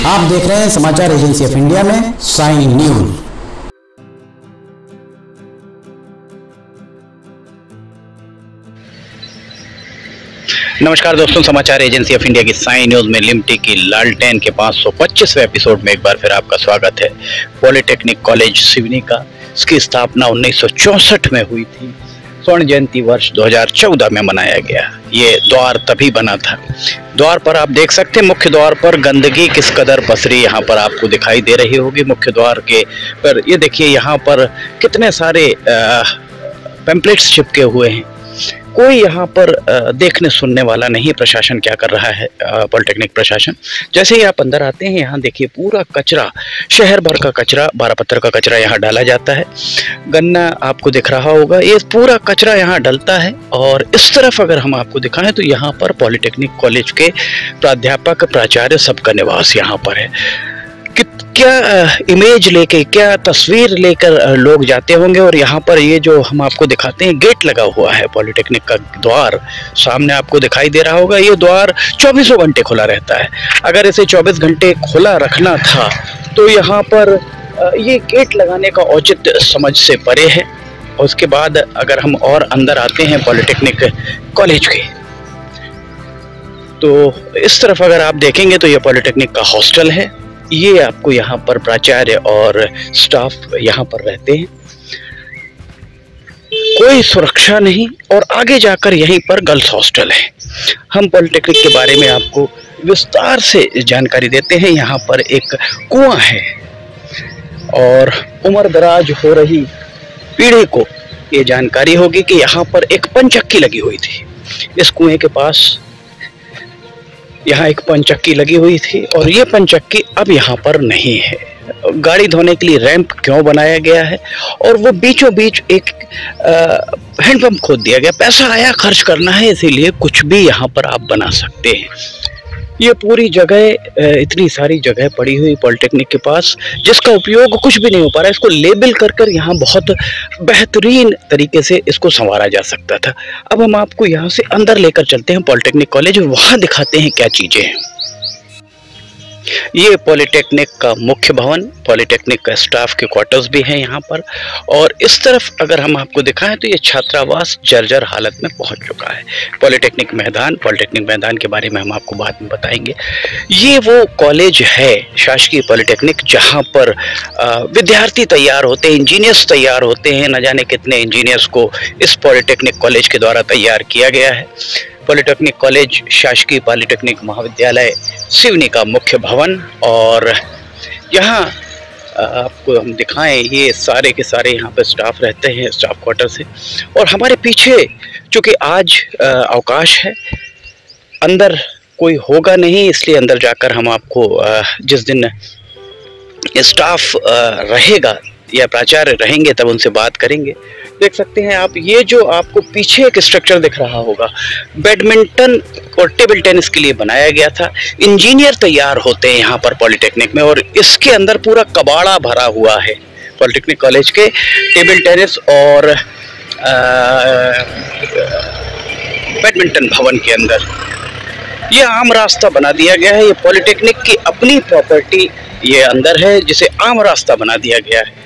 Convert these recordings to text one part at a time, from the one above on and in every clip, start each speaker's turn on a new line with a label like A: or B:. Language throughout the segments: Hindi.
A: आप देख रहे हैं समाचार एजेंसी ऑफ इंडिया में साइन न्यूज।
B: नमस्कार दोस्तों, समाचार एजेंसी ऑफ इंडिया की साइन न्यूज में लिमटी की लालटेन के 525वें एपिसोड में एक बार फिर आपका स्वागत है। पॉलिटेक्निक कॉलेज सिवनी का, इसकी स्थापना 1964 में हुई थी। स्वर्ण जयंती वर्ष 2014 में मनाया गया। ये द्वार तभी बना था। द्वार पर आप देख सकते हैं, मुख्य द्वार पर गंदगी किस कदर पसरी यहाँ पर आपको दिखाई दे रही होगी। मुख्य द्वार के पर ये देखिए, यहाँ पर कितने सारे पैम्पलेट्स चिपके हुए हैं। कोई यहाँ पर देखने सुनने वाला नहीं। प्रशासन क्या कर रहा है, पॉलिटेक्निक प्रशासन। जैसे ही आप अंदर आते हैं, यहाँ देखिए पूरा कचरा, शहर भर का कचरा, 12 पत्थर का कचरा यहाँ डाला जाता है। गन्ना आपको दिख रहा होगा, ये पूरा कचरा यहाँ डलता है। और इस तरफ अगर हम आपको दिखाएं तो यहाँ पर पॉलिटेक्निक कॉलेज के प्राध्यापक, प्राचार्य, सबका निवास यहाँ पर है। क्या इमेज लेके, क्या तस्वीर लेकर लोग जाते होंगे। और यहाँ पर ये जो हम आपको दिखाते हैं, गेट लगा हुआ है पॉलिटेक्निक का द्वार, सामने आपको दिखाई दे रहा होगा। ये द्वार 24 घंटे खुला रहता है। अगर इसे 24 घंटे खुला रखना था तो यहाँ पर ये गेट लगाने का औचित्य समझ से परे है। उसके बाद अगर हम और अंदर आते हैं पॉलिटेक्निक कॉलेज के, तो इस तरफ अगर आप देखेंगे तो ये पॉलिटेक्निक का हॉस्टल है। ये आपको यहाँ पर प्राचार्य और स्टाफ यहाँ पर रहते हैं। कोई सुरक्षा नहीं। और आगे जाकर यहीं पर गर्ल्स हॉस्टल है। हम पॉलिटेक्निक के बारे में आपको विस्तार से जानकारी देते हैं। यहाँ पर एक कुआं है और उम्र दराज हो रही पीढ़ी को ये जानकारी होगी कि यहाँ पर एक पंचक्की लगी हुई थी। इस कुएं के पास यहाँ एक पंचक्की लगी हुई थी और ये पंचक्की अब यहाँ पर नहीं है। गाड़ी धोने के लिए रैंप क्यों बनाया गया है, और वो बीचों बीच एक हैंडपंप खोद दिया गया। पैसा आया, खर्च करना है, इसीलिए कुछ भी यहाँ पर आप बना सकते हैं। ये पूरी जगह, इतनी सारी जगह पड़ी हुई पॉलिटेक्निक के पास, जिसका उपयोग कुछ भी नहीं हो पा रहा है। इसको लेबल कर यहाँ बहुत बेहतरीन तरीके से इसको संवारा जा सकता था। अब हम आपको यहाँ से अंदर लेकर चलते हैं पॉलिटेक्निक कॉलेज, वहाँ दिखाते हैं क्या चीज़ें हैं। ये पॉलिटेक्निक का मुख्य भवन, पॉलिटेक्निक का स्टाफ के क्वार्टर्स भी हैं यहाँ पर। और इस तरफ अगर हम आपको दिखाएं तो ये छात्रावास जर्जर हालत में पहुंच चुका है। पॉलिटेक्निक मैदान के बारे में हम आपको बाद में बताएंगे। ये वो कॉलेज है, शासकीय पॉलिटेक्निक, जहाँ पर विद्यार्थी तैयार होते हैं, इंजीनियर्स तैयार होते हैं। न जाने कितने इंजीनियर्स को इस पॉलिटेक्निक कॉलेज के द्वारा तैयार किया गया है। पॉलिटेक्निक कॉलेज शासकीय पॉलिटेक्निक महाविद्यालय सिवनी का मुख्य भवन। और यहाँ आपको हम दिखाएं, ये सारे के सारे यहाँ पे स्टाफ रहते हैं, स्टाफ क्वार्टर से। और हमारे पीछे चूँकि आज अवकाश है, अंदर कोई होगा नहीं, इसलिए अंदर जाकर हम आपको जिस दिन स्टाफ रहेगा या प्राचार्य रहेंगे तब उनसे बात करेंगे। देख सकते हैं आप, ये जो आपको पीछे एक स्ट्रक्चर दिख रहा होगा, बैडमिंटन और टेबल टेनिस के लिए बनाया गया था। इंजीनियर तैयार होते हैं यहाँ पर पॉलिटेक्निक में, और इसके अंदर पूरा कबाड़ा भरा हुआ है पॉलिटेक्निक कॉलेज के टेबल टेनिस और बैडमिंटन भवन के अंदर। ये आम रास्ता बना दिया गया है। ये पॉलिटेक्निक की अपनी प्रॉपर्टी ये अंदर है, जिसे आम रास्ता बना दिया गया है।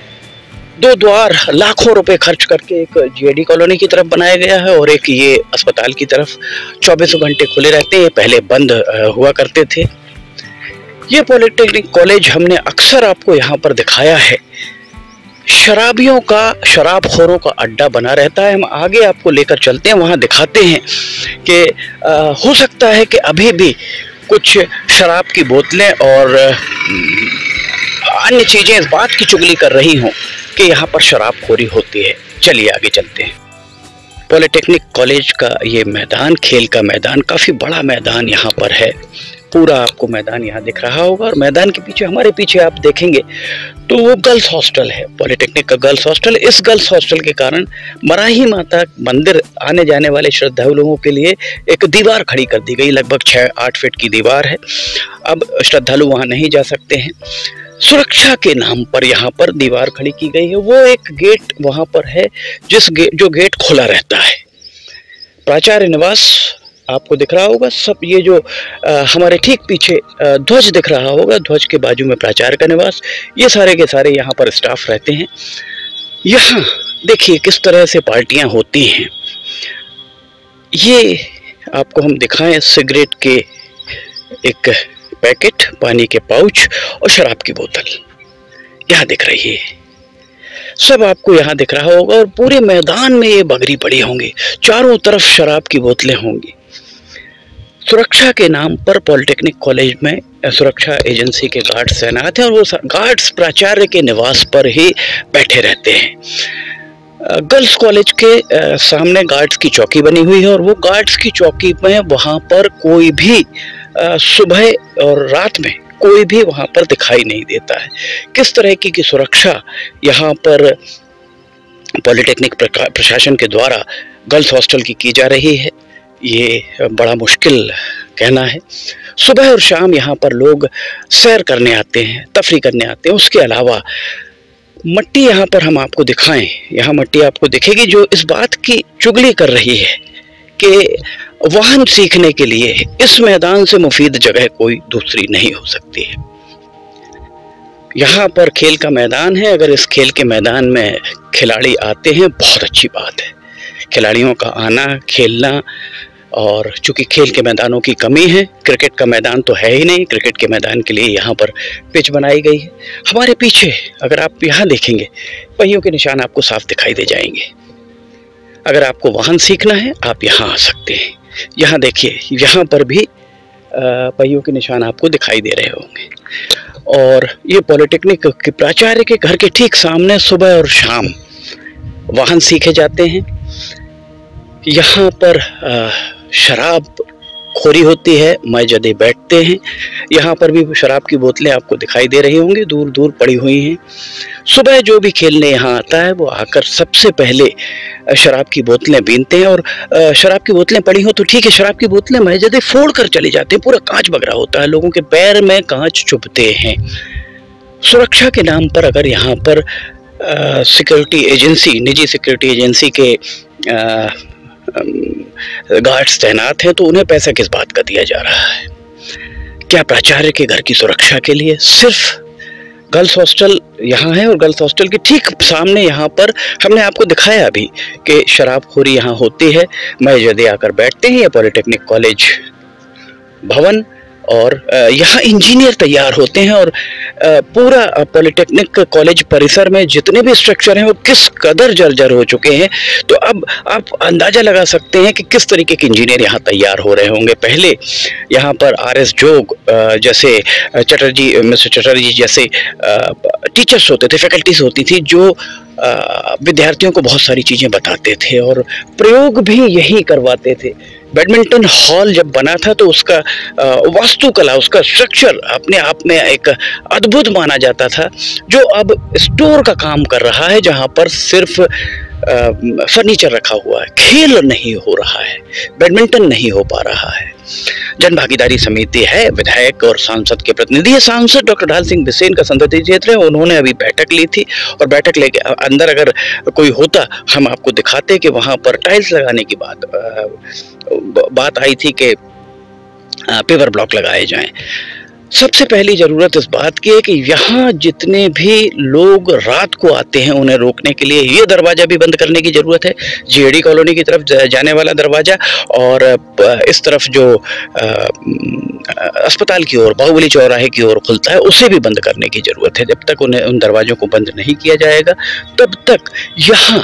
B: 2 द्वार लाखों रुपए खर्च करके एक जीआईडी कॉलोनी की तरफ बनाया गया है और एक ये अस्पताल की तरफ। 24 घंटे खुले रहते हैं, पहले बंद हुआ करते थे। ये पॉलिटेक्निक कॉलेज हमने अक्सर आपको यहाँ पर दिखाया है। शराबियों का, शराबखोरों का अड्डा बना रहता है। हम आगे आपको लेकर चलते हैं, वहाँ दिखाते हैं कि हो सकता है कि अभी भी कुछ शराब की बोतलें और अन्य चीज़ें इस बात की चुगली कर रही हों कि यहाँ पर शराबखोरी होती है। चलिए आगे चलते हैं। पॉलिटेक्निक कॉलेज का ये मैदान, खेल का मैदान, काफ़ी बड़ा मैदान यहाँ पर है। पूरा आपको मैदान यहाँ दिख रहा होगा। और मैदान के पीछे, हमारे पीछे आप देखेंगे तो वो गर्ल्स हॉस्टल है, पॉलिटेक्निक का गर्ल्स हॉस्टल। इस गर्ल्स हॉस्टल के कारण मराही माता मंदिर आने जाने वाले श्रद्धालुओं के लिए एक दीवार खड़ी कर दी गई। लगभग 6-8 फीट की दीवार है। अब श्रद्धालु वहाँ नहीं जा सकते हैं। सुरक्षा के नाम पर यहाँ पर दीवार खड़ी की गई है। वो एक गेट वहाँ पर है, जो गेट खुला रहता है। प्राचार्य निवास आपको दिख रहा होगा सब, ये जो हमारे ठीक पीछे ध्वज दिख रहा होगा, ध्वज के बाजू में प्राचार्य का निवास, ये सारे के सारे यहाँ पर स्टाफ रहते हैं। यहाँ देखिए किस तरह से पार्टियां होती हैं। ये आपको हम दिखाएं सिगरेट के एक पैकेट, पानी के पाउच और शराब की बोतल यहाँ दिख रही है, सब आपको यहाँ दिख रहा होगा। और पूरे मैदान में ये बगरी पड़ी होंगी, चारों तरफ शराब की बोतलें होंगी। सुरक्षा के नाम पर पॉलिटेक्निक कॉलेज में सुरक्षा एजेंसी के गार्ड्स तैनात हैं और वो गार्ड्स प्राचार्य के निवास पर ही बैठे रहते हैं। गर्ल्स कॉलेज के सामने गार्ड्स की चौकी बनी हुई है और वो गार्ड्स की चौकी में वहाँ पर कोई भी सुबह और रात में कोई भी वहाँ पर दिखाई नहीं देता है। किस तरह की सुरक्षा यहाँ पर पॉलिटेक्निक प्रशासन के द्वारा गर्ल्स हॉस्टल की जा रही है, ये बड़ा मुश्किल कहना है। सुबह और शाम यहाँ पर लोग सैर करने आते हैं, तफरी करने आते हैं। उसके अलावा मट्टी यहाँ पर हम आपको दिखाएं, यहाँ मट्टी आपको दिखेगी जो इस बात की चुगली कर रही है कि वाहन सीखने के लिए इस मैदान से मुफीद जगह कोई दूसरी नहीं हो सकती है। यहाँ पर खेल का मैदान है, अगर इस खेल के मैदान में खिलाड़ी आते हैं बहुत अच्छी बात है। खिलाड़ियों का आना, खेलना, और चूंकि खेल के मैदानों की कमी है, क्रिकेट का मैदान तो है ही नहीं, क्रिकेट के मैदान के लिए यहाँ पर पिच बनाई गई है। हमारे पीछे अगर आप यहाँ देखेंगे पहियों के निशान आपको साफ दिखाई दे जाएंगे। अगर आपको वाहन सीखना है आप यहाँ आ सकते हैं। यहाँ देखिए, यहाँ पर भी पहियों के निशान आपको दिखाई दे रहे होंगे। और ये पॉलिटेक्निक के प्राचार्य के घर के ठीक सामने सुबह और शाम वाहन सीखे जाते हैं। यहाँ पर शराब खोरी होती है, मौजूदे बैठते हैं। यहाँ पर भी शराब की बोतलें आपको दिखाई दे रही होंगी, दूर दूर पड़ी हुई हैं। सुबह जो भी खेलने यहाँ आता है वो आकर सबसे पहले शराब की बोतलें बीनते हैं। और शराब की बोतलें पड़ी हो तो ठीक है, शराब की बोतलें मौजूदे फोड़ कर चले जाते हैं, पूरा कांच बगरा होता है, लोगों के पैर में कांच चुभते हैं। सुरक्षा के नाम पर अगर यहाँ पर सिक्योरिटी एजेंसी, निजी सिक्योरिटी एजेंसी के गार्ड्स तैनात हैं तो उन्हें पैसा किस बात का दिया जा रहा है? क्या प्राचार्य के घर की सुरक्षा के लिए? सिर्फ गर्ल्स हॉस्टल यहाँ है और गर्ल्स हॉस्टल के ठीक सामने यहाँ पर हमने आपको दिखाया अभी कि शराबखोरी यहाँ होती है, मौजूदे आकर बैठते हैं। यह पॉलिटेक्निक कॉलेज भवन और यहाँ इंजीनियर तैयार होते हैं और पूरा पॉलिटेक्निक कॉलेज परिसर में जितने भी स्ट्रक्चर हैं वो किस कदर जर्जर हो चुके हैं। तो अब आप अंदाज़ा लगा सकते हैं कि किस तरीके के इंजीनियर यहाँ तैयार हो रहे होंगे। पहले यहाँ पर RS जोग जैसे मिस्टर चटर्जी जैसे टीचर्स होते थे, फैकल्टीज होती थी जो विद्यार्थियों को बहुत सारी चीज़ें बताते थे और प्रयोग भी यही करवाते थे। बैडमिंटन हॉल जब बना था तो उसका वास्तुकला, उसका स्ट्रक्चर अपने आप में एक अद्भुत माना जाता था, जो अब स्टोर का काम कर रहा है, जहां पर सिर्फ फर्नीचर रखा हुआ है, खेल नहीं हो रहा है, बैडमिंटन नहीं हो पा रहा है। जन भागीदारी समिति है, विधायक और सांसद के प्रतिनिधि है। सांसद डॉक्टर ढाल सिंह बिसेन का संसदीय क्षेत्र है, उन्होंने अभी बैठक ली थी और बैठक लेके अंदर अगर कोई होता हम आपको दिखाते कि वहां पर टाइल्स लगाने की बात आई थी कि पेवर ब्लॉक लगाए जाएं। सबसे पहली जरूरत इस बात की है कि यहाँ जितने भी लोग रात को आते हैं उन्हें रोकने के लिए ये दरवाज़ा भी बंद करने की ज़रूरत है। GAD कॉलोनी की तरफ जाने वाला दरवाज़ा और इस तरफ जो अस्पताल की ओर, बाहुबली चौराहे की ओर खुलता है, उसे भी बंद करने की ज़रूरत है। जब तक उन दरवाज़ों को बंद नहीं किया जाएगा तब तक यहाँ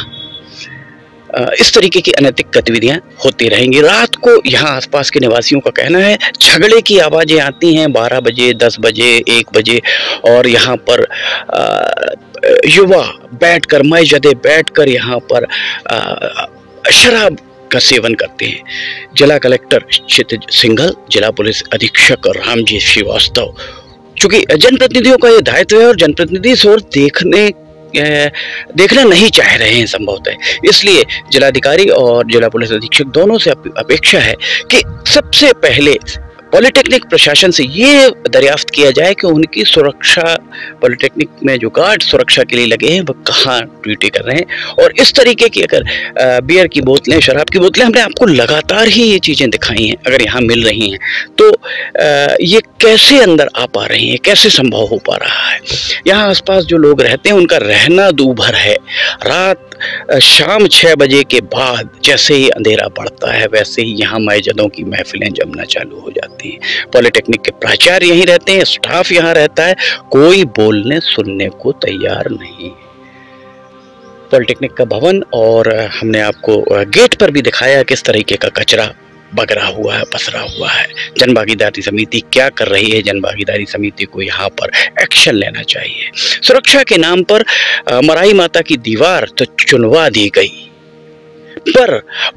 B: इस तरीके की अनैतिक गतिविधियां होती रहेंगी। रात को यहाँ आसपास के निवासियों का कहना है झगड़े की आवाज़ें आती हैं 12 बजे, 10 बजे, 1 बजे, और यहाँ पर युवा बैठकर, मौजूदे बैठकर यहाँ पर शराब का सेवन करते हैं। जिला कलेक्टर क्षितिज सिंघल, जिला पुलिस अधीक्षक रामजी श्रीवास्तव, चूंकि जनप्रतिनिधियों का ये दायित्व है और जनप्रतिनिधि इस ओर देखना नहीं चाह रहे हैं संभवतः, इसलिए जिलाधिकारी और जिला पुलिस अधीक्षक दोनों से अपेक्षा है कि सबसे पहले पॉलिटेक्निक प्रशासन से ये दरियाफ्त किया जाए कि उनकी सुरक्षा, पॉलिटेक्निक में जो गार्ड सुरक्षा के लिए लगे हैं वो कहाँ ड्यूटी कर रहे हैं। और इस तरीके की अगर बियर की बोतलें, शराब की बोतलें, हमने आपको लगातार ही ये चीज़ें दिखाई हैं, अगर यहाँ मिल रही हैं तो ये कैसे अंदर आ पा रही हैं, कैसे संभव हो पा रहा है। यहाँ आसपास जो लोग रहते हैं उनका रहना दूभर है। रात शाम 6 बजे के बाद जैसे ही अंधेरा पड़ता है वैसे ही यहाँ मस्जिदों की महफिलें जमना चालू हो जाती हैं। पॉलिटेक्निक के प्राचार्य यहीं रहते हैं, स्टाफ यहाँ रहता है, कोई बोलने सुनने को तैयार नहीं। पॉलिटेक्निक का भवन, और हमने आपको गेट पर भी दिखाया किस तरीके का कचरा बगरा हुआ है, पसरा हुआ है। जन भागीदारी समिति क्या कर रही है? जन भागीदारी समिति को यहाँ पर एक्शन लेना चाहिए। सुरक्षा के नाम पर मराई माता की दीवार तो चुनवा दी गई, पर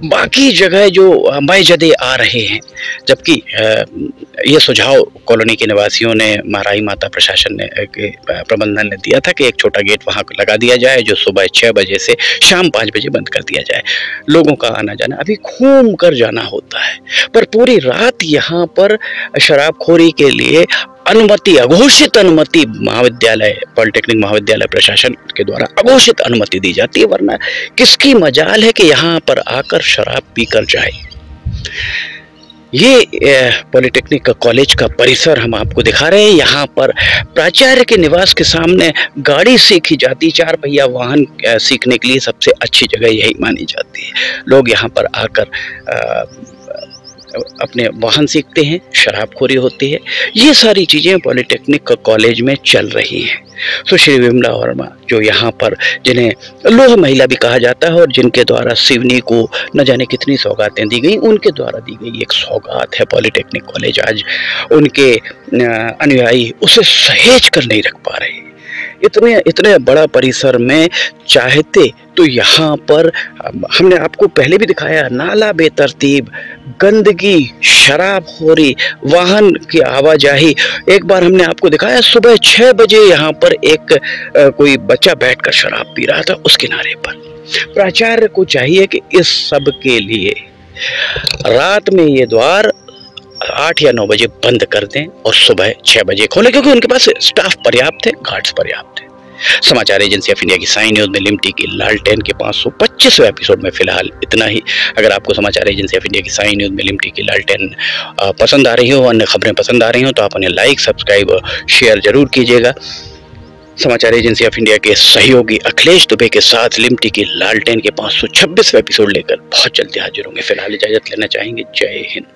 B: बाकी जगह जो मस्जिदें आ रहे हैं, जबकि ये सुझाव कॉलोनी के निवासियों ने मराई माता प्रशासन ने प्रबंधन ने दिया था कि एक छोटा गेट वहाँ लगा दिया जाए जो सुबह 6 बजे से शाम 5 बजे बंद कर दिया जाए। लोगों का आना जाना अभी घूम कर जाना होता है, पर पूरी रात यहाँ पर शराबखोरी के लिए अनुमति, अघोषित अनुमति महाविद्यालय, पॉलिटेक्निक महाविद्यालय प्रशासन के द्वारा अघोषित अनुमति दी जाती है। वरना किसकी मजाल है कि यहाँ पर आकर शराब पीकर जाए। ये पॉलिटेक्निक का कॉलेज का परिसर हम आपको दिखा रहे हैं। यहाँ पर प्राचार्य के निवास के सामने गाड़ी सीखी जाती, 4 पहिया वाहन सीखने के लिए सबसे अच्छी जगह यही मानी जाती है। लोग यहाँ पर आकर अपने वाहन सीखते हैं, शराबखोरी होती है। ये सारी चीज़ें पॉलिटेक्निक कॉलेज में चल रही हैं। सुश्री विमला वर्मा जो यहाँ पर, जिन्हें लोह महिला भी कहा जाता है और जिनके द्वारा सिवनी को न जाने कितनी सौगातें दी गई, उनके द्वारा दी गई एक सौगात है पॉलिटेक्निक कॉलेज। आज उनके अनुयायी उसे सहेज कर नहीं रख पा रहे। इतने बड़ा परिसर में चाहते तो यहाँ पर हमने आपको पहले भी दिखाया, नाला बेतरतीब, गंदगी, शराबखोरी, वाहन की आवाजाही। एक बार हमने आपको दिखाया सुबह 6 बजे यहाँ पर एक कोई बच्चा बैठकर शराब पी रहा था उस किनारे पर। प्राचार्य को चाहिए कि इस सब के लिए रात में ये द्वार 8 या 9 बजे बंद कर दें और सुबह 6 बजे खोलें, क्योंकि उनके पास स्टाफ पर्याप्त है, गार्ड्स पर्याप्त है। समाचार एजेंसी ऑफ इंडिया की साइन न्यूज़ में लिमटी की लालटेन के 525वें एपिसोड में फिलहाल इतना ही। अगर आपको समाचार एजेंसी ऑफ इंडिया की साइन न्यूज़ में लिमटी की लालटेन पसंद आ रही हो, अन्य खबरें पसंद आ रही हो, तो आप उन्हें लाइक, सब्सक्राइब और शेयर जरूर कीजिएगा। समाचार एजेंसी ऑफ इंडिया के सहयोगी अखिलेश दुबे के साथ लिमटी की लालटेन के 526वें एपिसोड लेकर बहुत जल्दी हाजिर होंगे। फिलहाल इजाजत लेना चाहेंगे। जय हिंद।